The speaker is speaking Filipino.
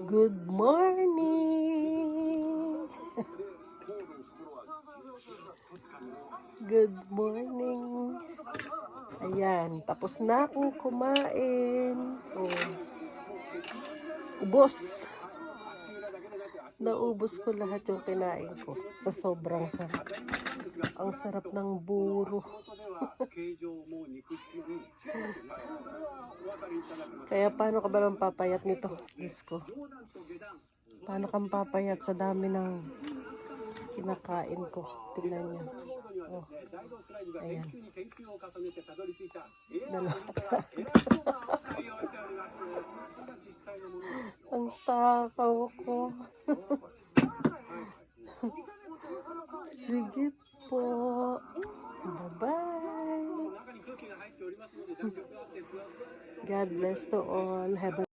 Good morning! Good morning! Ayan, tapos na akong kumain. Oh, ubos! Naubos ko lahat yung kinain ko sa sobrang sarap. Ang sarap ng buro. Kaya paano ka ba nang papayat nito? Diyos ko. Paano kang papayat sa dami ng kinakain ko? Tingnan niyo. Oh. Ayan. Ang takaw ko. Sige po. Bye-bye. God bless to all. Have a